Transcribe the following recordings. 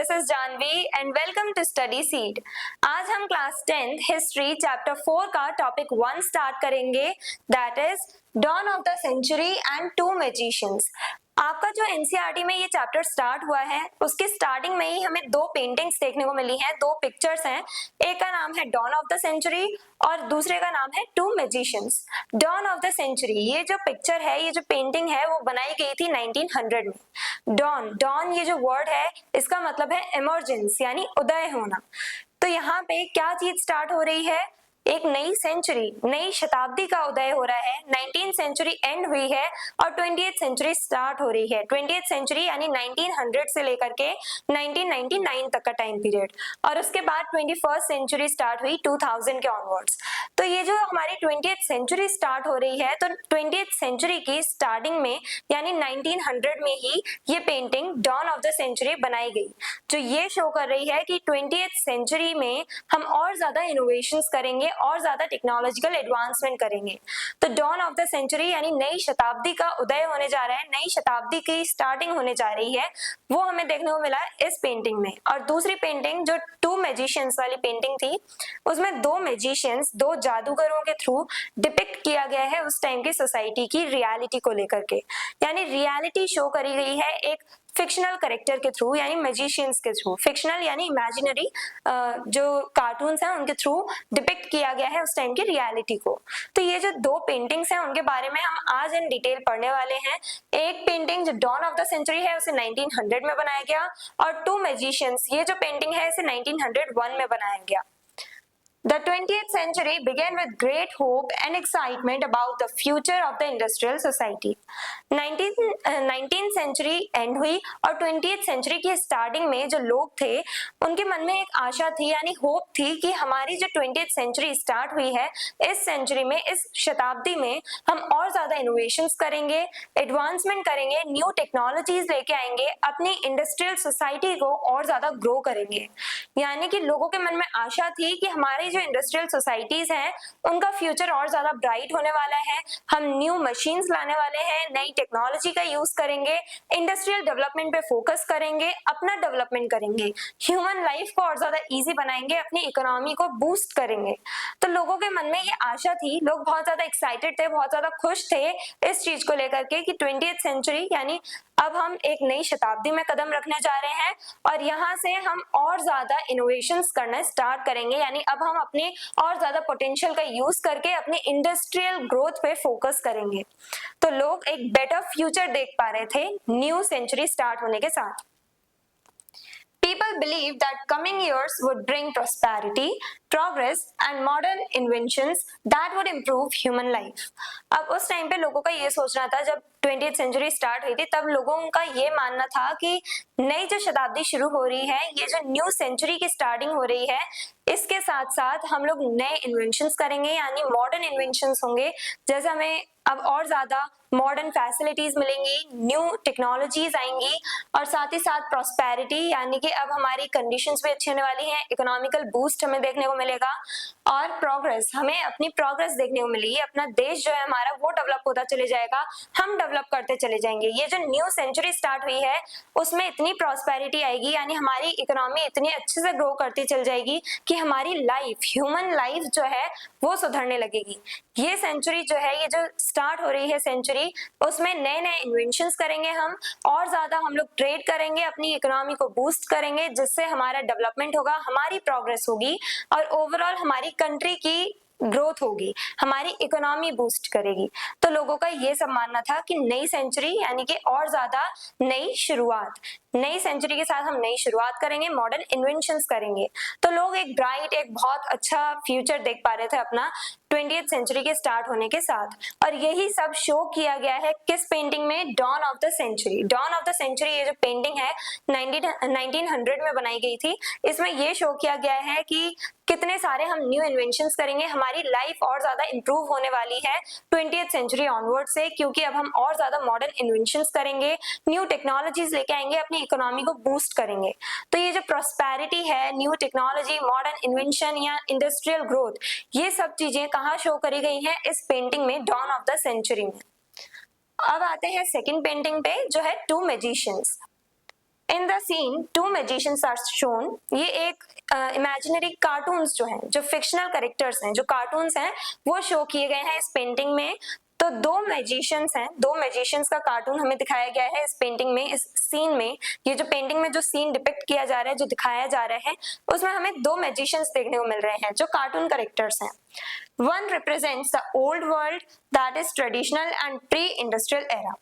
This is Janvi and welcome to Study Seed. आज हम class 10th history chapter 4 का topic 1 start करेंगे, that is dawn of the century and two magicians. आपका जो NCERT में ये चैप्टर स्टार्ट हुआ है उसके स्टार्टिंग में ही हमें दो पेंटिंग्स देखने को मिली हैं, दो पिक्चर्स हैं। एक का नाम है डॉन ऑफ द सेंचुरी और दूसरे का नाम है two magicians. Dawn of the century, ये जो पिक्चर है, ये जो पेंटिंग है वो बनाई गई थी 1900 में। डॉन ये जो वर्ड है इसका मतलब है इमर्जेंस यानी उदय होना। तो यहाँ पे क्या चीज स्टार्ट हो रही है, एक नई सेंचुरी, नई शताब्दी का उदय हो रहा है। 19th सेंचुरी एंड हुई है और 20th सेंचुरी स्टार्ट हो रही है। 20th सेंचुरी यानी 1900 से लेकर के 1999 तक का टाइम पीरियड, और उसके बाद 21st सेंचुरी स्टार्ट हुई 2000 के ऑनवर्ड्स। तो ये जो हमारी 20th सेंचुरी स्टार्ट हो रही है, तो 20th सेंचुरी की स्टार्टिंग में यानी 1900 में ही ये painting dawn of the century बनाई गई, जो ये शो कर रही है कि 20th सेंचुरी में हम और ज्यादा इनोवेशंस करेंगे और ज्यादा टेक्नोलॉजिकल एडवांसमेंट करेंगे। तो डॉन ऑफ द सेंचुरी यानी नई शताब्दी का उदय होने जा रहा है, नई शताब्दी की स्टार्टिंग होने जा रही है, वो हमें देखने को मिला इस पेंटिंग में। और दूसरी पेंटिंग जो टू मैजिशियंस वाली पेंटिंग थी, उसमें दो मैजिशियंस, दो जादूगरों के थ्रू डिपिक्ट किया गया है उस टाइम की सोसाइटी की रियलिटी को लेकर के, यानी रियलिटी शो करी गई है एक फिक्शनल कैरेक्टर के थ्रू यानी मैजिशियंस के थ्रू। फिक्शनल यानी इमेजिनरी जो कार्टून्स हैं उनके थ्रू डिपिक्ट किया गया है उस टाइम की रियलिटी को। तो ये जो दो पेंटिंग्स हैं उनके बारे में हम आज इन डिटेल पढ़ने वाले हैं। एक पेंटिंग जो डॉन ऑफ द सेंचुरी है उसे 1900 में बनाया गया, और टू मैजिशियंस ये जो पेंटिंग है इसे 1901 में बनाया गया। The 20th century began with great hope and excitement about the future of the industrial society. 19th century end हुई और 20th century की स्टार्टिंग में जो लोग थे उनके मन में एक आशा थी यानी होप थी कि हमारी जो 20th century स्टार्ट हुई है, इस सेंचुरी में, इस शताब्दी में हम और ज्यादा इनोवेशंस करेंगे, एडवांसमेंट करेंगे, न्यू टेक्नोलॉजीज लेके आएंगे, अपनी इंडस्ट्रियल सोसाइटी को और ज्यादा ग्रो करेंगे। यानी कि लोगों के मन में आशा थी कि हमारी जो इंडस्ट्रियल सोसाइटीज हैं उनका फ्यूचर और ज्यादा ब्राइट होने वाला है, हम न्यू मशीन्स लाने वाले हैं, नई टेक्नोलॉजी का यूज करेंगे, इंडस्ट्रियल डेवलपमेंट पे फोकस करेंगे, अपना डेवलपमेंट करेंगे, ह्यूमन लाइफ को और ज्यादा इजी बनाएंगे, अपनी इकोनॉमी को बूस्ट करेंगे। तो लोगों के मन में ये आशा थी, लोग बहुत ज्यादा एक्साइटेड थे, बहुत ज्यादा खुश थे इस चीज को लेकर के कि 20th सेंचुरी यानी अब हम एक नई शताब्दी में कदम रखने जा रहे हैं और यहाँ से हम और ज्यादा इनोवेशंस करना स्टार्ट करेंगे, यानी अब हम अपने और ज्यादा पोटेंशियल का यूज करके अपने इंडस्ट्रियल ग्रोथ पे फोकस करेंगे। तो लोग एक बेटर फ्यूचर देख पा रहे थे न्यू सेंचुरी स्टार्ट होने के साथ। People believed that coming years would bring prosperity, progress and modern inventions that would improve human life. अब उस टाइम पे लोगों का ये सोचना था, जब 20th सेंचुरी स्टार्ट हुई थी तब लोगों का ये मानना था कि नई जो शताब्दी शुरू हो रही है, ये जो न्यू सेंचुरी की स्टार्टिंग हो रही है, इसके साथ साथ हम लोग नए इन्वेंशंस करेंगे यानी मॉडर्न इन्वेंशंस होंगे, जैसे हमें अब और ज्यादा मॉडर्न फैसिलिटीज मिलेंगी, न्यू टेक्नोलॉजीज आएंगी और साथ ही साथ प्रॉस्पेरिटी यानी कि अब हमारी कंडीशंस भी अच्छी होने वाली हैं, इकोनॉमिकल बूस्ट हमें देखने को मिलेगा और प्रोग्रेस, हमें अपनी प्रोग्रेस देखने को मिलेगी, अपना देश जो है हमारा वो डेवलप होता चले जाएगा, हम डेवलप करते चले जाएंगे। ये जो न्यू सेंचुरी स्टार्ट हुई है उसमें इतनी प्रॉस्पेरिटी आएगी यानी हमारी इकोनॉमी इतनी अच्छे से ग्रो करती चल जाएगी कि हमारी लाइफ, ह्यूमन लाइफ जो है वो सुधरने लगेगी। ये सेंचुरी जो है, ये जो स्टार्ट हो रही है सेंचुरी, उसमें नए नए इन्वेंशंस करेंगे हम, और ज्यादा हम लोग ट्रेड करेंगे, अपनी इकोनॉमी को बूस्ट करेंगे, जिससे हमारा डेवलपमेंट होगा, हमारी प्रोग्रेस होगी और ओवरऑल हमारी कंट्री की ग्रोथ होगी, हमारी इकोनॉमी बूस्ट करेगी। तो लोगों का ये सब मानना था कि नई सेंचुरी यानी कि और ज्यादा नई शुरुआत, नई सेंचुरी के साथ हम नई शुरुआत करेंगे, मॉडर्न इन्वेंशंस करेंगे। तो लोग एक ब्राइट, एक बहुत अच्छा फ्यूचर देख पा रहे थे अपना 20th सेंचुरी के स्टार्ट होने के साथ, और यही सब शो किया गया है किस पेंटिंग में, dawn of the century. Dawn of the century ये जो पेंटिंग है 1900 में बनाई गई थी, इसमें ये शो किया गया है कि कितने सारे हम न्यू इन्वेंशंस करेंगे, हमारी लाइफ और ज्यादा इंप्रूव होने वाली है 20th सेंचुरी ऑनवर्ड से, क्योंकि अब हम और ज्यादा मॉडर्न इन्वेंशंस करेंगे, न्यू टेक्नोलॉजीज लेके आएंगे, अपनी इकोनॉमी को बूस्ट करेंगे। तो ये जो प्रॉस्पेरिटी है, न्यू टेक्नोलॉजी, मॉडर्न इन्वेंशन या इंडस्ट्रियल ग्रोथ, ये सब चीजें कहाँ शो करी गई हैं इस पेंटिंग में, डॉन ऑफ द सेंचुरी में। अब आते हैं सेकंड पेंटिंग पे जो है two magicians. In the scene two magicians are shown, ये एक इमेजिनरी कार्टून्स जो हैं, जो फिक्शनल कैरेक्टर्स हैं, जो कार्टून्स हैं, वो शो किए गए हैं इस पेंटिंग में। तो दो मैजिशियंस हैं, दो मैजिशियंस का कार्टून हमें दिखाया गया है इस पेंटिंग में, इस सीन में। ये जो पेंटिंग में जो सीन डिपिक्ट किया जा रहा है, जो दिखाया जा रहा है, उसमें हमें दो मैजिशियंस देखने को मिल रहे हैं जो कार्टून कैरेक्टर्स हैं। One represents the old world that is traditional and pre industrial era.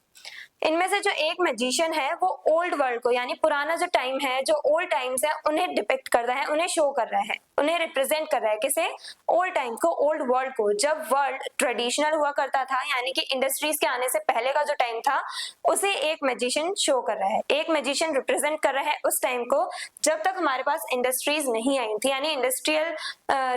इनमें से जो एक मैजिशियन है वो ओल्ड वर्ल्ड को, यानी पुराना जो टाइम है, जो ओल्ड टाइम्स है, उन्हें डिपिक्ट कर रहा है, उन्हें शो कर रहा है, उन्हें रिप्रेजेंट कर रहा है। किसे? ओल्ड टाइम को, ओल्ड वर्ल्ड को, जब वर्ल्ड ट्रेडिशनल हुआ करता था, यानी कि इंडस्ट्रीज के आने से पहले का जो टाइम था, उसे एक मैजिशियन शो कर रहा है। एक मैजिशियन रिप्रेजेंट कर रहा है उस टाइम को जब तक हमारे पास इंडस्ट्रीज नहीं आई थी, यानी इंडस्ट्रियल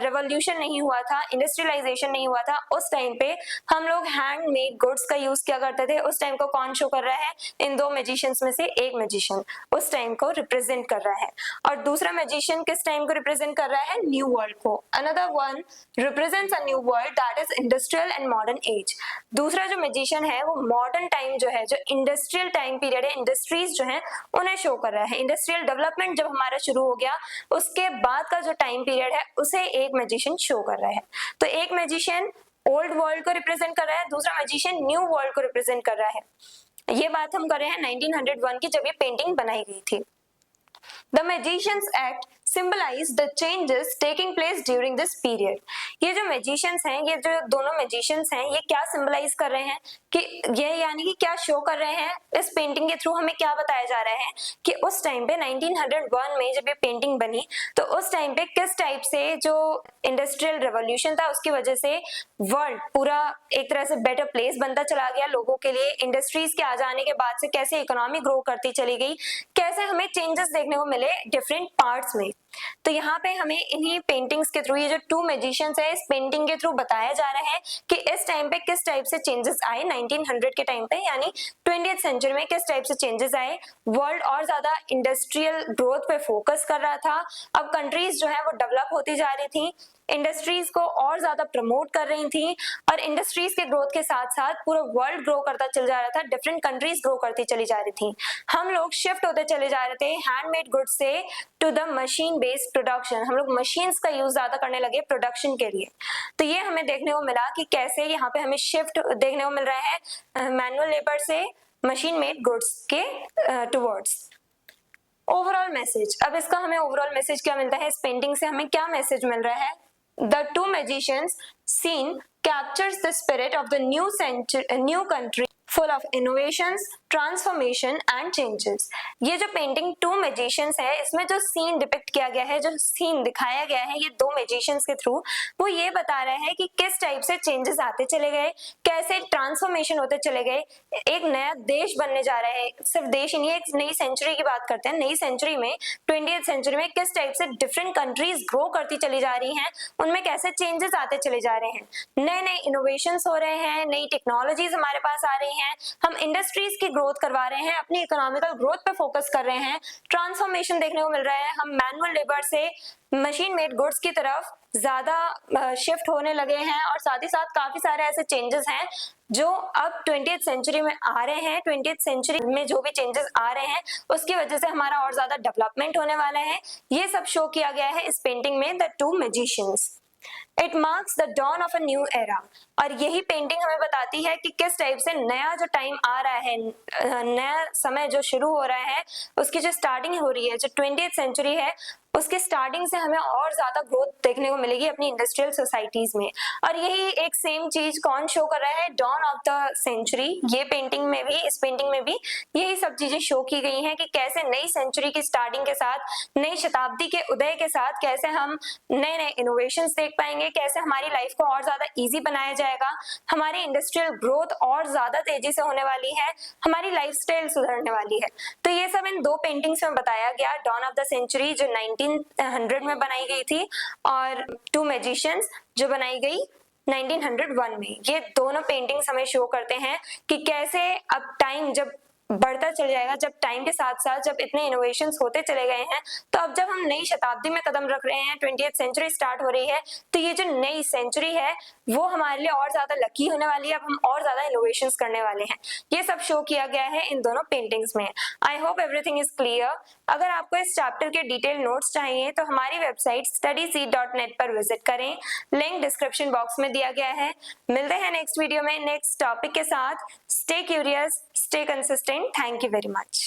रेवोल्यूशन नहीं हुआ था, इंडस्ट्रियलाइजेशन नहीं हुआ था। उस टाइम पे हम लोग हैंडमेड गुड्स का यूज किया करते थे। उस टाइम को कौन शो कर रहा है? इन दो मैजिशियंस में से एक मैजिशियन उस टाइम को रिप्रेजेंट कर रहा है, और दूसरा मैजिशियन किस टाइम को रिप्रेजेंट कर रहा है? न्यू वर्ल्ड को। Another one represents a new world that is industrial and modern age. दूसरा जो मैजिशियन है वो मॉडर्न टाइम जो है, जो इंडस्ट्रियल टाइम पीरियड है, इंडस्ट्रीज जो है उन्हें शो कर रहा है। इंडस्ट्रियल डेवलपमेंट जब हमारा शुरू हो गया, उसके बाद का जो टाइम पीरियड है, उसे एक मैजिशियन शो कर रहा है। तो एक मैजिशियन ओल्ड वर्ल्ड को रिप्रेजेंट कर रहा है, दूसरा मैजिशियन न्यू वर्ल्ड को रिप्रेजेंट कर रहा है। ये बात हम कर रहे हैं 1901 की, जब ये पेंटिंग बनाई गई थी। The Magicians Act symbolize the changes taking place during this period. ये जो magicians हैं, ये जो दोनों magicians हैं, ये क्या symbolize कर रहे हैं कि ये, यानी कि क्या show कर रहे हैं इस पेंटिंग के थ्रू? हमें क्या बताया जा रहा है कि उस टाइम पे 1901 में जब ये पेंटिंग बनी, तो उस टाइम पे किस टाइप से जो इंडस्ट्रियल रेवोल्यूशन था उसकी वजह से वर्ल्ड पूरा एक तरह से बेटर प्लेस बनता चला गया लोगों के लिए। इंडस्ट्रीज के आ जाने के बाद से कैसे इकोनॉमी ग्रो करती चली गई, कैसे हमें चेंजेस देखने को मिले डिफरेंट पार्ट्स में। तो यहाँ पे हमें इन्हीं पेंटिंग्स के थ्रू, ये जो टू मैजिशियंस है, इस पेंटिंग के थ्रू बताया जा रहा है कि इस टाइम पे किस टाइप से चेंजेस आए 1900 के टाइम पे, यानी 20th सेंचुरी में किस टाइप से चेंजेस आए। वर्ल्ड और ज्यादा इंडस्ट्रियल ग्रोथ पे फोकस कर रहा था। अब कंट्रीज जो है वो डेवलप होती जा रही थी, इंडस्ट्रीज को और ज्यादा प्रमोट कर रही थी, और इंडस्ट्रीज के ग्रोथ के साथ साथ पूरा वर्ल्ड ग्रो करता चल जा रहा था, डिफरेंट कंट्रीज ग्रो करती चली जा रही थी। हम लोग शिफ्ट होते चले जा रहे थे हैंडमेड गुड्स से to the machine based production. हम लोग मशीन्स का यूज ज्यादा करने लगे प्रोडक्शन के लिए। तो ये हमें देखने को मिला कि कैसे यहाँ पे हमें शिफ्ट देखने को मिल रहा है मैनुअल लेबर से मशीन मेड गुड्स के टुवर्ड्स। ओवरऑल मैसेज, अब इसका हमें ओवरऑल मैसेज क्या मिलता है? इस पेंटिंग से हमें क्या मैसेज मिल रहा है? The two magicians scene captures the spirit of the new country full of innovations, transformation and changes. ये जो पेंटिंग टू मैजिशियंस है, इसमें जो सीन डिपिक्ट किया गया है, जो सीन दिखाया गया है ये दो मैजिशियंस के थ्रू, वो ये बता रहा है कि किस टाइप से चेंजेस आते चले गए, कैसे ट्रांसफॉर्मेशन होते चले गए, एक नया देश बनने जा रहा है। सिर्फ देश ही नहीं, एक नई सेंचुरी की बात करते हैं। नई सेंचुरी में, 20th सेंचुरी में किस टाइप से डिफरेंट कंट्रीज ग्रो करती चली जा रही हैं, उनमें कैसे चेंजेस आते चले जा रहे हैं, नए नए इनोवेशंस हो रहे हैं, नई टेक्नोलॉजीज हमारे पास आ रही हैं, हम इंडस्ट्रीज की ग्रोथ करवा रहे हैं, अपनी इकोनॉमिकल ग्रोथ पे फोकस कर रहे हैं, ट्रांसफॉर्मेशन देखने को मिल रहा है, हम मैनुअल लेबर से मशीन मेड गुड्स की तरफ ज्यादा शिफ्ट होने लगे हैं, और साथ ही साथ काफी सारे ऐसे चेंजेस हैं जो अब 20th सेंचुरी में आ रहे हैं। 20th सेंचुरी में जो भी चेंजेस आ रहे हैं उसकी वजह से हमारा और ज्यादा डेवलपमेंट होने वाला है। ये सब शो किया गया है इस पेंटिंग में, the two magicians. It marks the dawn of a new era, और यही पेंटिंग हमें बताती है कि किस टाइप से नया जो टाइम आ रहा है, नया समय जो शुरू हो रहा है, उसकी जो स्टार्टिंग हो रही है, जो 20th सेंचुरी है, उसके स्टार्टिंग से हमें और ज्यादा ग्रोथ देखने को मिलेगी अपनी इंडस्ट्रियल सोसाइटीज में। और यही एक सेम चीज कौन शो कर रहा है? Dawn of the century. ये पेंटिंग में भी, इस पेंटिंग में भी यही सब चीजें शो की गई हैं कि कैसे नई सेंचुरी की स्टार्टिंग के साथ, नई शताब्दी के उदय के साथ कैसे हम नए नए इनोवेशंस देख पाएंगे, कैसे हमारी लाइफ को और ज्यादा इजी बनाया जाएगा, हमारी इंडस्ट्रियल ग्रोथ और ज्यादा तेजी से होने वाली है, हमारी लाइफस्टाइल सुधरने वाली है। तो ये सब इन दो पेंटिंग्स में बताया गया। डॉन ऑफ द सेंचुरी जो 1900 में बनाई गई थी, और टू मैजिशियंस जो बनाई गई 1901 में। ये दोनों पेंटिंग्स हमें शो करते हैं कि कैसे अब टाइम जब बढ़ता चल जाएगा। जब टाइम के साथ साथ जब इतने इनोवेशंस होते चले गए हैं, तो अब जब हम नई शताब्दी में कदम रख रहे हैं, 20th सेंचुरी स्टार्ट हो रही है, तो ये जो नई सेंचुरी है वो हमारे लिए और ज्यादा लकी होने वाली है। अब हम और ज्यादा इनोवेशंस करने वाले हैं। ये सब शो किया गया है इन दोनों पेंटिंग्स में। I hope everything is clear. अगर आपको इस चैप्टर के डिटेल नोट्स चाहिए तो हमारी वेबसाइट studyseed.net पर विजिट करें। लिंक डिस्क्रिप्शन बॉक्स में दिया गया है। मिलते हैं नेक्स्ट वीडियो में नेक्स्ट टॉपिक के साथ। Stay curious, stay consistent. Thank you very much.